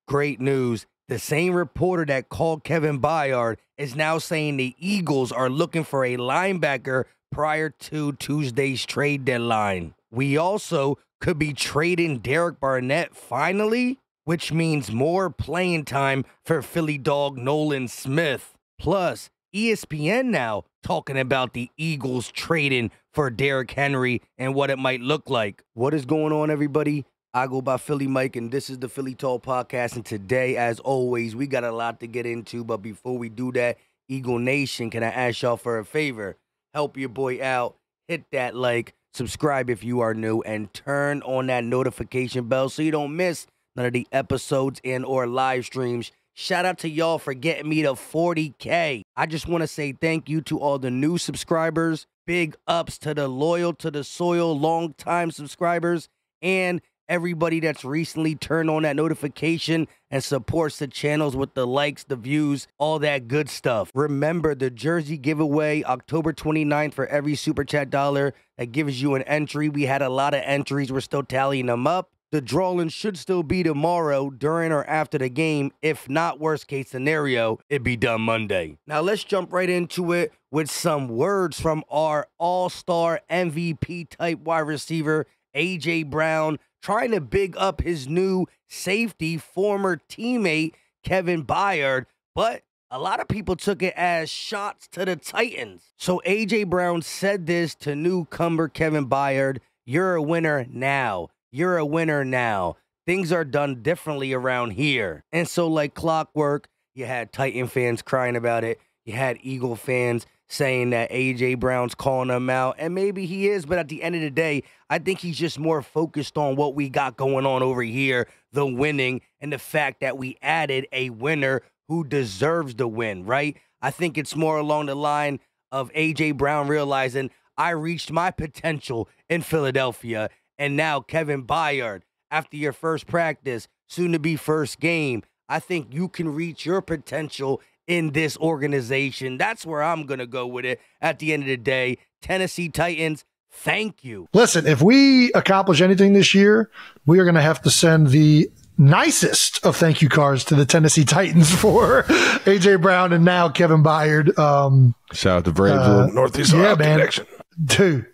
Great news. The same reporter that called Kevin Byard is now saying the Eagles are looking for a linebacker prior to Tuesday's trade deadline. We also could be trading Derek Barnett finally, which means more playing time for Philly dog Nolan Smith. Plus, ESPN now talking about the Eagles trading for Derrick Henry and what it might look like. What is going on, everybody? I go by Philly Mike, and this is the Philly Talk Podcast. And today, as always, we got a lot to get into. But before we do that, Eagle Nation, can I ask y'all for a favor? Help your boy out. Hit that like, subscribe if you are new, and turn on that notification bell so you don't miss none of the episodes and or live streams. Shout out to y'all for getting me to 40K. I just want to say thank you to all the new subscribers. Big ups to the loyal to the soil, long-time subscribers, and everybody that's recently turned on that notification and supports the channels with the likes, the views, all that good stuff. Remember the jersey giveaway, October 29th, for every Super Chat dollar that gives you an entry. We had a lot of entries. We're still tallying them up. The drawing should still be tomorrow during or after the game. If not, worst case scenario, it'd be done Monday. Now let's jump right into it with some words from our all-star MVP type wide receiver, A.J. Brown, trying to big up his new safety, former teammate, Kevin Byard, but a lot of people took it as shots to the Titans. So A.J. Brown said this to newcomer Kevin Byard: "You're a winner now. You're a winner now. Things are done differently around here." And so like clockwork, you had Titan fans crying about it. You had Eagle fans saying that A.J. Brown's calling him out, and maybe he is, but at the end of the day, I think he's just more focused on what we got going on over here, the winning, and the fact that we added a winner who deserves the win, right? I think it's more along the line of A.J. Brown realizing, I reached my potential in Philadelphia, and now Kevin Byard, after your first practice, soon to be first game, I think you can reach your potential in this organization. That's where I'm going to go with it. At the end of the day, Tennessee Titans, thank you. Listen, if we accomplish anything this year, we are going to have to send the nicest of thank you cards to the Tennessee Titans for A.J. Brown and now Kevin Byard. Shout out to Vrabel, Northeast Ohio connection. Dude,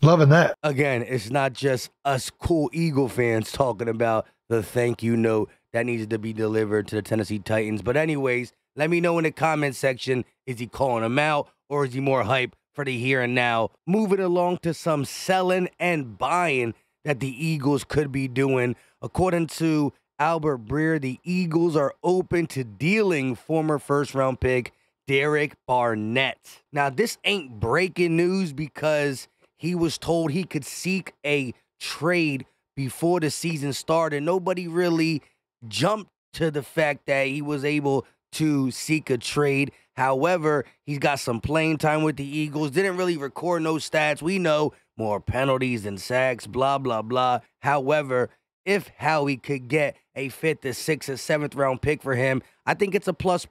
loving that. Again, it's not just us cool Eagle fans talking about the thank you note that needs to be delivered to the Tennessee Titans. But anyways, let me know in the comment section, is he calling them out or is he more hype for the here and now? Moving along to some selling and buying that the Eagles could be doing. According to Albert Breer, the Eagles are open to dealing former first-round pick Derek Barnett. Now, this ain't breaking news because he was told he could seek a trade before the season started. Nobody really jumped to the fact that he was able to seek a trade. However, he's got some playing time with the Eagles. Didn't really record no stats. We know more penalties and sacks, blah, blah, blah. However, if Howie could get a 5th, a 6th, a 7th round pick for him, I think it's a plus.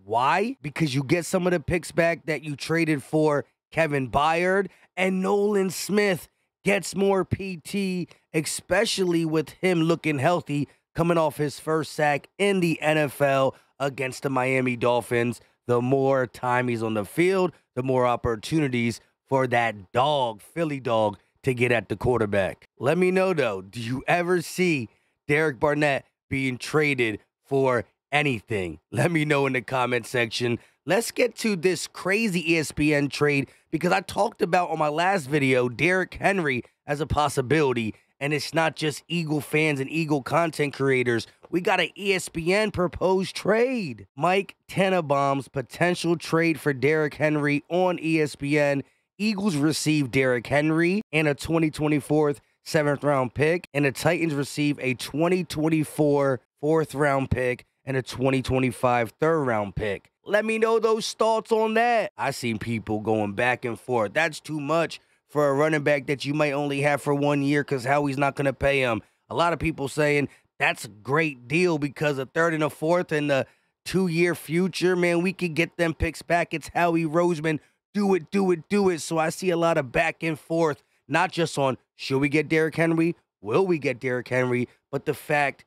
Why? Because you get some of the picks back that you traded for Kevin Byard, and Nolan Smith gets more PT, especially with him looking healthy, coming off his first sack in the NFL against the Miami Dolphins. The more time he's on the field, the more opportunities for that dog, Philly dog, to get at the quarterback. Let me know, though, do you ever see Derek Barnett being traded for anything? Let me know in the comment section. Let's get to this crazy ESPN trade because I talked about on my last video Derrick Henry as a possibility, and it's not just Eagle fans and Eagle content creators. We got an ESPN proposed trade. Mike Tannenbaum's potential trade for Derrick Henry on ESPN. Eagles receive Derrick Henry and a 2024 7th-round pick, and the Titans receive a 2024 4th-round pick and a 2025 3rd-round pick. Let me know those thoughts on that. I seen people going back and forth. That's too much for a running back that you might only have for 1 year because Howie's not going to pay him. A lot of people saying that's a great deal because a 3rd and a 4th and the 2-year future, man, we could get them picks back. It's Howie Roseman. Do it, do it, do it. So I see a lot of back and forth, not just on should we get Derrick Henry, will we get Derrick Henry, but the fact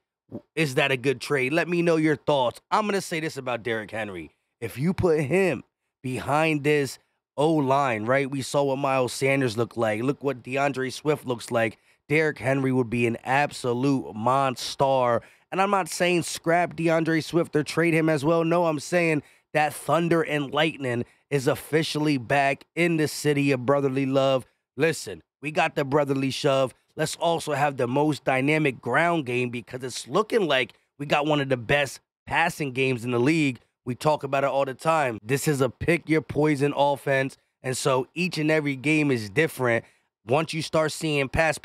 Is that a good trade? Let me know your thoughts. I'm going to say this about Derrick Henry. If you put him behind this O-line, right? We saw what Miles Sanders looked like. Look what DeAndre Swift looks like. Derrick Henry would be an absolute monster. And I'm not saying scrap DeAndre Swift or trade him as well. No, I'm saying that thunder and lightning is officially back in the city of brotherly love. Listen, we got the brotherly shove. Let's also have the most dynamic ground game because it's looking like we got one of the best passing games in the league. We talk about it all the time. This is a pick your poison offense, and so each and every game is different. Once you start seeing pass,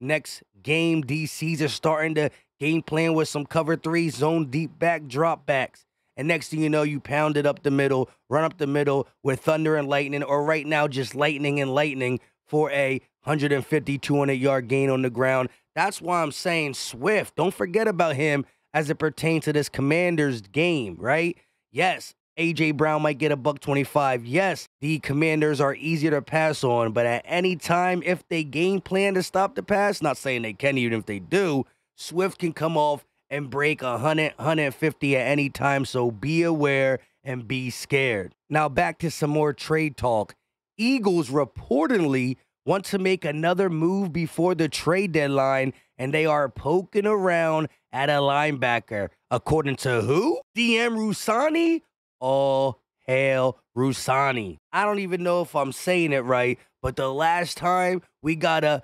next game, DCs are starting to game plan with some cover 3, zone deep back, drop backs. And next thing you know, you pound it up the middle, run up the middle with thunder and lightning, or right now just lightning and lightning for a 150, 200-yard gain on the ground. That's why I'm saying Swift. Don't forget about him as it pertains to this Commanders game, right? Yes, A.J. Brown might get $125. Yes, the Commanders are easier to pass on, but at any time, if they game plan to stop the pass, not saying they can, even if they do, Swift can come off and break 100, 150 at any time, so be aware and be scared. Now back to some more trade talk. Eagles reportedly want to make another move before the trade deadline, and they are poking around at a linebacker. According to who? DM Rusani? All hail Rusani. I don't even know if I'm saying it right, but the last time we got a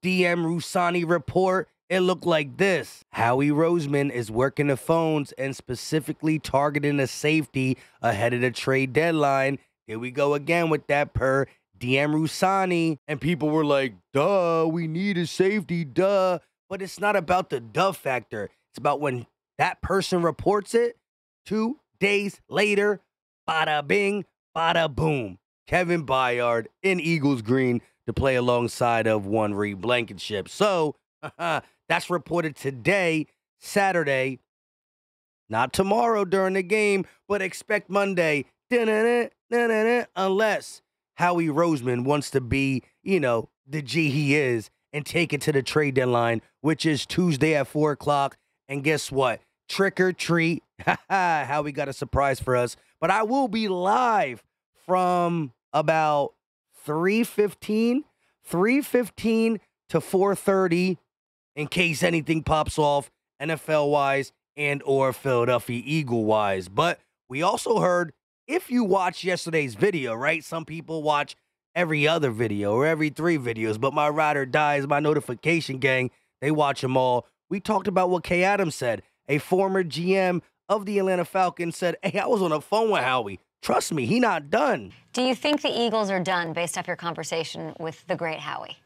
DM Rusani report, it looked like this. Howie Roseman is working the phones and specifically targeting a safety ahead of the trade deadline. Here we go again with that per DM Rusani. And people were like, duh, we need a safety, duh. But it's not about the duh factor. It's about when that person reports it, 2 days later, bada bing, bada boom. Kevin Byard in Eagles green to play alongside of one Reed Blankenship. So, that's reported today, Saturday, not tomorrow during the game, but expect Monday, unless Howie Roseman wants to be, the G he is and take it to the trade deadline, which is Tuesday at 4 o'clock. And guess what? Trick or treat. Howie got a surprise for us. But I will be live from about 3:15 to 4:30 in case anything pops off NFL-wise and or Philadelphia Eagle-wise. But we also heard, if you watch yesterday's video, right? Some people watch every other video or every 3 videos, but my ride or dies, my notification gang, they watch them all. We talked about what Kay Adams said. A former GM of the Atlanta Falcons said, hey, I was on the phone with Howie. Trust me, he not done. Do you think the Eagles are done based off your conversation with the great Howie?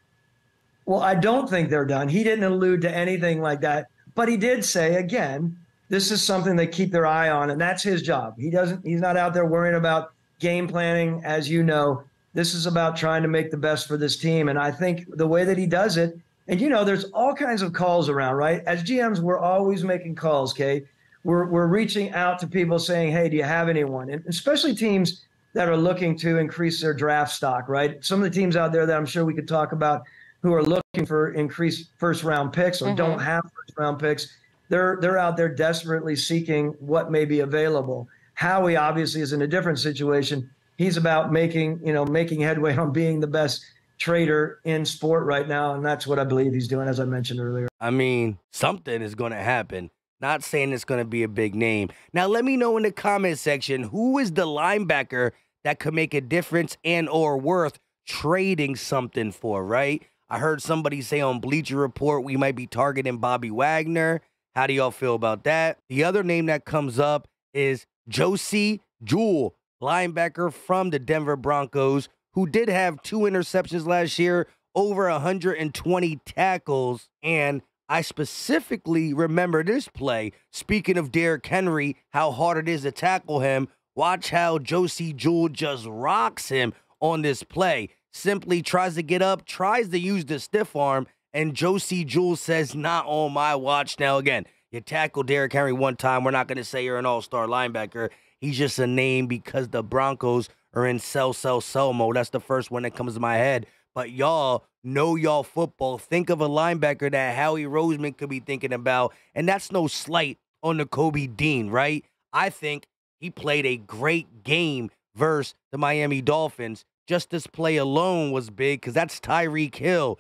Well, I don't think they're done. He didn't allude to anything like that. But he did say, again, this is something they keep their eye on, and that's his job. He's not out there worrying about game planning, as you know. This is about trying to make the best for this team. And I think the way that he does it, and there's all kinds of calls around, right? As GMs, we're always making calls, Kate. We're reaching out to people saying, hey, do you have anyone? And especially teams that are looking to increase their draft stock, right? Some of the teams out there that I'm sure we could talk about who are looking for increased first-round picks or don't have first-round picks, they're out there desperately seeking what may be available. Howie obviously is in a different situation. He's about making headway on being the best trader in sport right now, and that's what I believe he's doing, as I mentioned earlier. I mean, something is going to happen. Not saying it's going to be a big name. Now, let me know in the comment section, who is the linebacker that could make a difference and or worth trading something for, right? I heard somebody say on Bleacher Report we might be targeting Bobby Wagner. How do y'all feel about that? The other name that comes up is Josey Jewell, linebacker from the Denver Broncos, who did have 2 interceptions last year, over 120 tackles, and I specifically remember this play. Speaking of Derrick Henry, how hard it is to tackle him, watch how Josey Jewell just rocks him on this play. Simply tries to get up, tries to use the stiff arm, and Josey Jewell says, not on my watch. Now, again, you tackle Derrick Henry one time, we're not going to say you're an all-star linebacker. He's just a name because the Broncos are in sell mode. That's the first one that comes to my head. but y'all know y'all football. Think of a linebacker that Howie Roseman could be thinking about, and that's no slight on Nakobe Dean, right? I think he played a great game versus the Miami Dolphins. Just this play alone was big because that's Tyreek Hill.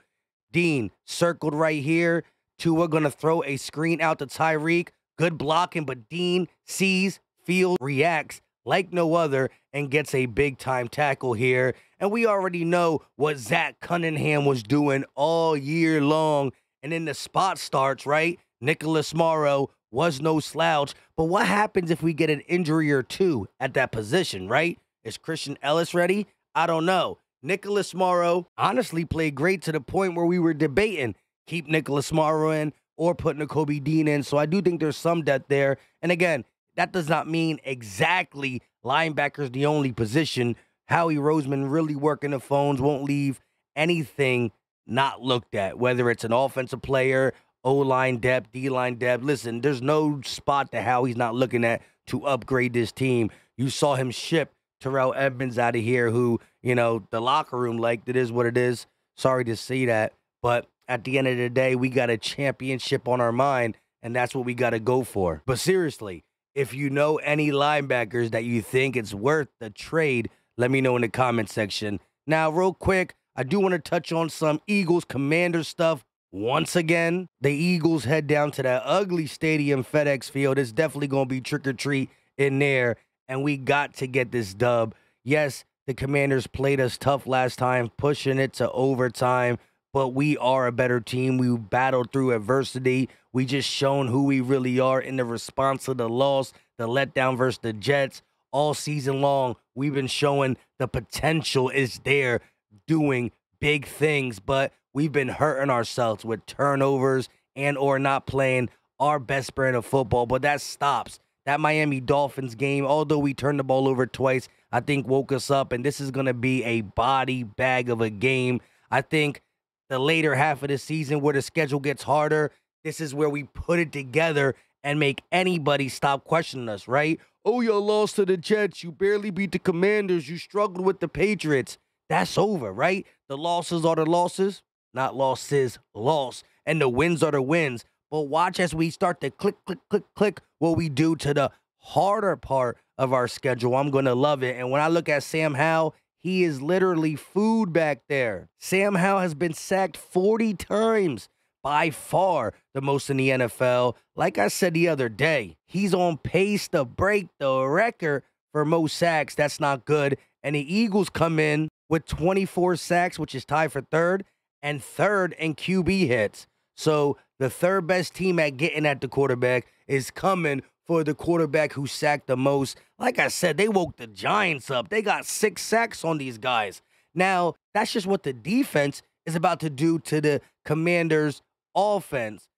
Dean circled right here. Tua going to throw a screen out to Tyreek. Good blocking, but Dean sees, feels, reacts like no other and gets a big-time tackle here. And we already know what Zach Cunningham was doing all year long. And then the spot starts, right? Nicholas Morrow was no slouch. But what happens if we get an injury or two at that position, right? Is Christian Ellis ready? I don't know. Nicholas Morrow honestly played great to the point where we were debating keep Nicholas Morrow in or put Nakobe Dean in. So I do think there's some depth there. And again, that does not mean exactly linebacker's the only position. Howie Roseman really working the phones, won't leave anything not looked at, whether it's an offensive player, O-line depth, D-line depth. Listen, there's no spot that Howie's not looking at to upgrade this team. You saw him ship Terrell Edmonds out of here, who, you know, the locker room liked. It is what it is. Sorry to see that. But at the end of the day, we got a championship on our mind, and that's what we got to go for. But seriously, if you know any linebackers that you think it's worth the trade, let me know in the comment section. Now, real quick, I do want to touch on some Eagles Commander stuff. Once again, the Eagles head down to that ugly stadium, FedEx Field. It's definitely going to be trick-or-treat in there, and we got to get this dub. Yes, the Commanders played us tough last time, pushing it to overtime, but we are a better team. We battled through adversity. We just shown who we really are in the response to the loss, the letdown versus the Jets. All season long, we've been showing the potential is there, doing big things, but we've been hurting ourselves with turnovers and or not playing our best brand of football, but that stops. That Miami Dolphins game, although we turned the ball over twice, I think woke us up, and this is going to be a body bag of a game. I think the later half of the season where the schedule gets harder, this is where we put it together and make anybody stop questioning us, right? Oh, you lost to the Jets. You barely beat the Commanders. You struggled with the Patriots. That's over, right? The losses are the losses, not losses, loss. And the wins are the wins. But watch as we start to click, click, click, click what we do to the harder part of our schedule. I'm going to love it. And when I look at Sam Howell, he is literally food back there. Sam Howell has been sacked 40 times, by far the most in the NFL. Like I said the other day, he's on pace to break the record for most sacks. That's not good. And the Eagles come in with 24 sacks, which is tied for third, and third in QB hits. So the third best team at getting at the quarterback is coming for the quarterback who sacked the most. Like I said, they woke the Giants up. They got 6 sacks on these guys. Now, that's just what the defense is about to do to the Commanders' offense.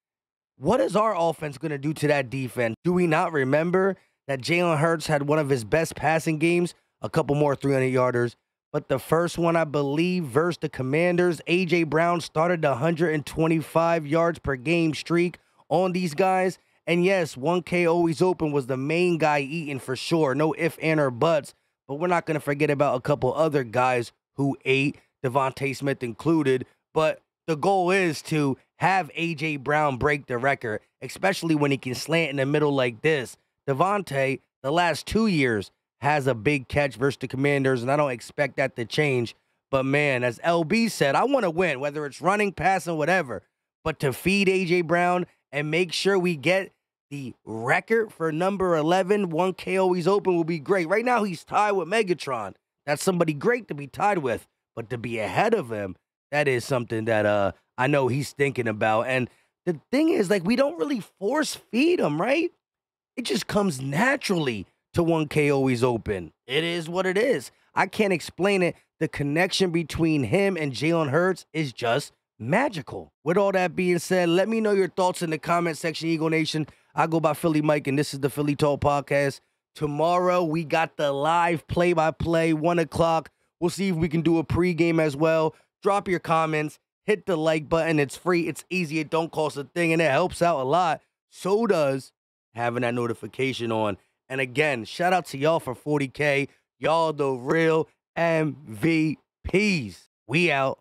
What is our offense going to do to that defense? Do we not remember that Jalen Hurts had one of his best passing games, a couple more 300-yarders, but the first one, I believe, versus the Commanders, A.J. Brown started the 125 yards per game streak on these guys. And yes, 1K always open was the main guy eating for sure. No ifs, ands, or buts. But we're not going to forget about a couple other guys who ate, Devontae Smith included. But the goal is to have A.J. Brown break the record, especially when he can slant in the middle like this. Devontae, the last 2 years, has a big catch versus the Commanders, and I don't expect that to change. But, man, as LB said, I want to win, whether it's running, passing, whatever. But to feed A.J. Brown and make sure we get the record for number 11, 1K always open, will be great. Right now, he's tied with Megatron. That's somebody great to be tied with. But to be ahead of him, that is something that I know he's thinking about. And the thing is, like, we don't really force feed him, right? It just comes naturally to 1K always open. It is what it is. I can't explain it. The connection between him and Jalen Hurts is just magical. With all that being said, let me know your thoughts in the comment section, Eagle Nation. I go by Philly Mike, and this is the Philly Talk Podcast. Tomorrow, we got the live play-by-play, 1 o'clock. We'll see if we can do a pregame as well. Drop your comments. Hit the like button. It's free. It's easy. It don't cost a thing, and it helps out a lot. So does having that notification on. And again, shout out to y'all for 40K. Y'all the real MVPs. We out.